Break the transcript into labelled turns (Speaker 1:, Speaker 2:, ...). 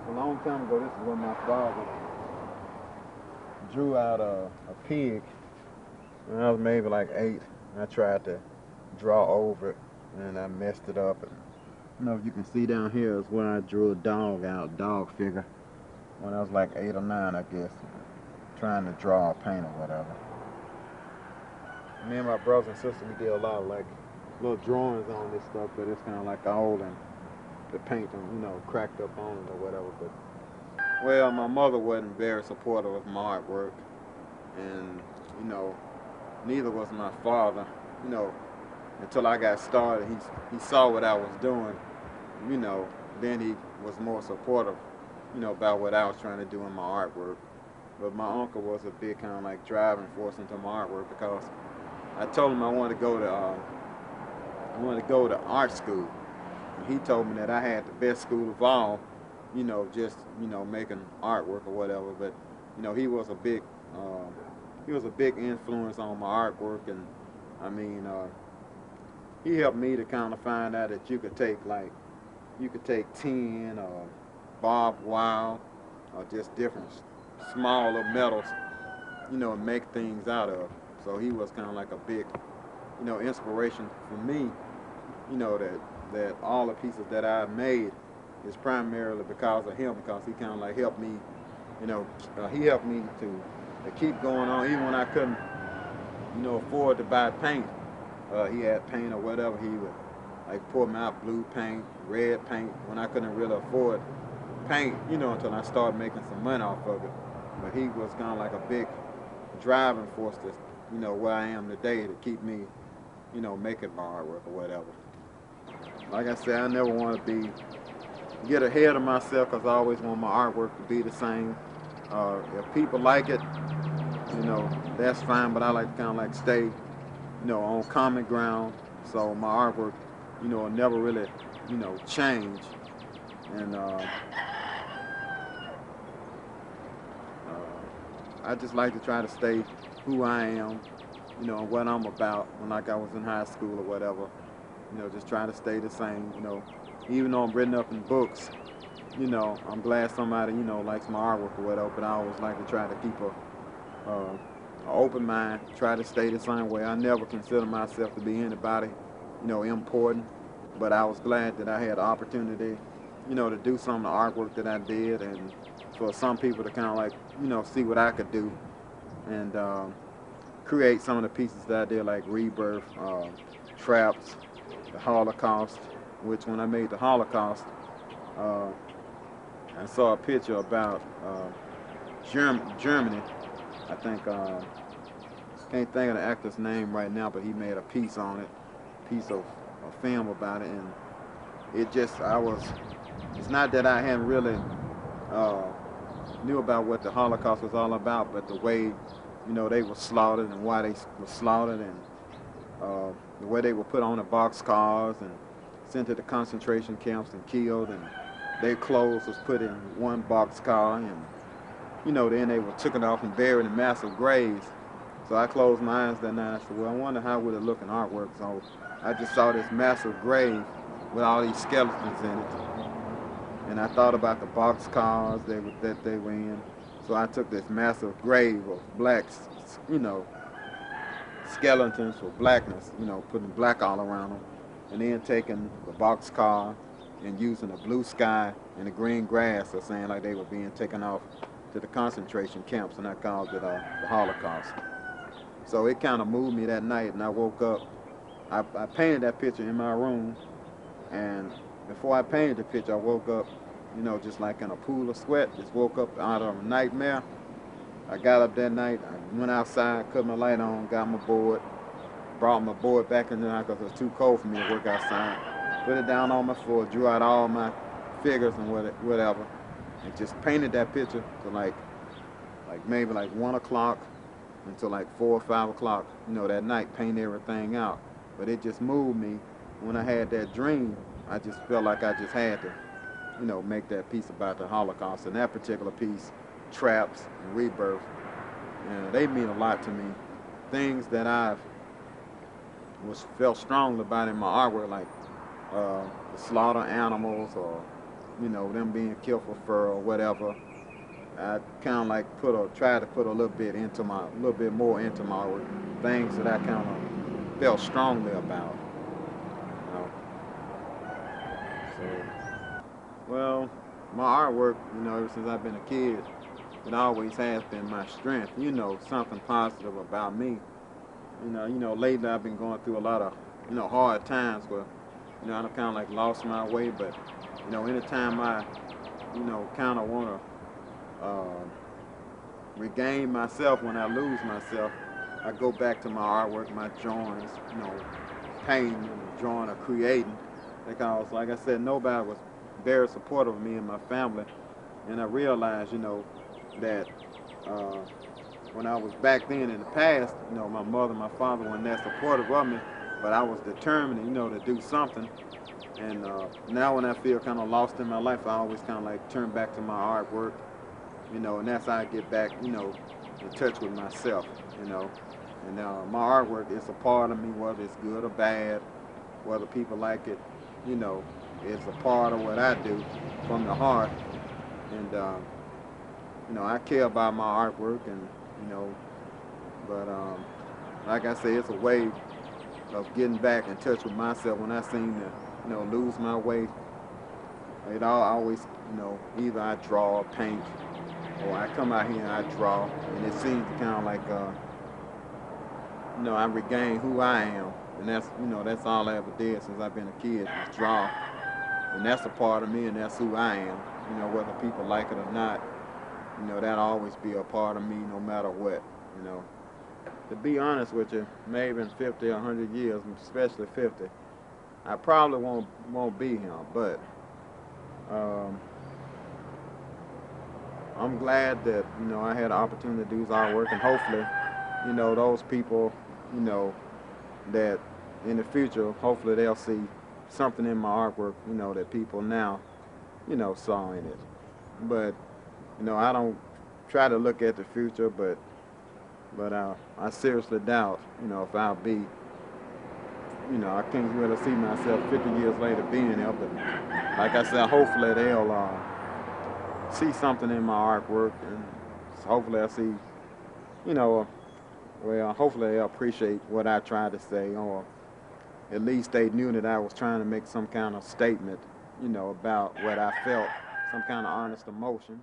Speaker 1: A long time ago, this is when my father drew out a pig when I was maybe like 8. And I tried to draw over it, and I messed it up. And, if you can see down here is where I drew a dog out, dog figure, when I was like 8 or 9, I guess, trying to draw or paint or whatever. Me and my brothers and sisters, we did a lot of like little drawings on this stuff, but it's kind of like old and the paint, cracked up on it or whatever. But well, my mother wasn't very supportive of my artwork, and neither was my father. You know, until I got started, he saw what I was doing. You know, then he was more supportive. About what I was trying to do in my artwork. But my uncle was a big kind of like driving force into my artwork because I told him I wanted to go to art school. And he told me that I had the best school of all, just making artwork or whatever. But he was a big influence on my artwork, and I mean, he helped me to kind of find out that you could take tin or barbed wire or just different smaller metals, and make things out of. So he was kind of like a big, inspiration for me, that all the pieces that I made is primarily because of him, because he kind of like helped me, he helped me to keep going on, even when I couldn't, afford to buy paint. He had paint or whatever, he would like pour me out blue paint, red paint, when I couldn't really afford paint, until I started making some money off of it. But he was kind of like a big driving force to, where I am today to keep me, making my artwork or whatever. Like I said, I never want to get ahead of myself because I always want my artwork to be the same. If people like it, that's fine, but I like to kind of like stay, on common ground. So my artwork, will never really, change. And I just like to try to stay who I am, what I'm about when like I was in high school or whatever. Just try to stay the same, even though I'm written up in books, I'm glad somebody, likes my artwork or whatever, but I always like to try to keep a open mind, try to stay the same way. I never consider myself to be anybody, important, but I was glad that I had the opportunity, to do some of the artwork that I did, and for some people to kind of like, see what I could do, and create some of the pieces that I did, like Rebirth, Traps, the Holocaust, which when I made the Holocaust, I saw a picture about Germany. I think, can't think of the actor's name right now, but he made a piece on it, piece of a film about it, and it's not that I hadn't really knew about what the Holocaust was all about, but the way, they were slaughtered and why they were slaughtered, and the way they were put on the boxcars and sent to the concentration camps and killed, and their clothes was put in one boxcar, and then they were taken off and buried in massive graves. So I closed my eyes that night. I said, well, I wonder how would it look in artwork. So I just saw this massive grave with all these skeletons in it, and I thought about the boxcars that they were in. So I took this massive grave of blacks, skeletons for blackness, putting black all around them, and then taking the boxcar and using the blue sky and the green grass, or saying like they were being taken off to the concentration camps, and I called it the Holocaust. So it kind of moved me that night, and I woke up. I painted that picture in my room, and before I painted the picture, I woke up, just like in a pool of sweat. Just woke up out of a nightmare. I got up that night, I went outside, cut my light on, got my board, brought my board back in the night because it was too cold for me to work outside. Put it down on my floor, drew out all my figures and whatever, and just painted that picture to like maybe like 1 o'clock until like 4 or 5 o'clock, that night, paint everything out. But it just moved me. When I had that dream, I just felt like I just had to, make that piece about the Holocaust. And that particular piece, Traps and Rebirth, they mean a lot to me. Things that I've felt strongly about in my artwork, like the slaughter animals, or you know, them being killed for fur or whatever. I kind of like try to put a little bit more into my work, things that I kind of felt strongly about. You know. So, well, my artwork, you know, ever since I've been a kid, it always has been my strength. You know, something positive about me. Lately I've been going through a lot of, hard times where, I kind of like lost my way. But, anytime I, kind of want to regain myself when I lose myself, I go back to my artwork, my drawings, painting, drawing or creating. Because, like I said, nobody was very supportive of me and my family. And I realized, that uh, when I was back then in the past, my mother and my father weren't that supportive of me, but I was determined, to do something. And now when I feel kind of lost in my life, I always kind of like turn back to my artwork, and that's how I get back, in touch with myself, you know. And my artwork is a part of me, whether it's good or bad, whether people like it, it's a part of what I do from the heart. And, I care about my artwork and, you know, but like I say, it's a way of getting back in touch with myself when I seem to, lose my way. It always, either I draw or paint, or I come out here and I draw, and it seems to kind of like, I regain who I am, and that's all I ever did since I've been a kid, is draw, and that's a part of me, and that's who I am, whether people like it or not, that'll always be a part of me no matter what, To be honest with you, maybe in 50 or 100 years, especially 50, I probably won't be here, but um, I'm glad that I had the opportunity to do this artwork, and hopefully, those people, that in the future, hopefully they'll see something in my artwork, that people now, saw in it. But I don't try to look at the future, but I seriously doubt, if I'll be, I can't really see myself 50 years later being there. But like I said, hopefully they'll see something in my artwork, and hopefully I'll see, hopefully they'll appreciate what I tried to say, or at least they knew that I was trying to make some kind of statement, about what I felt, some kind of honest emotion.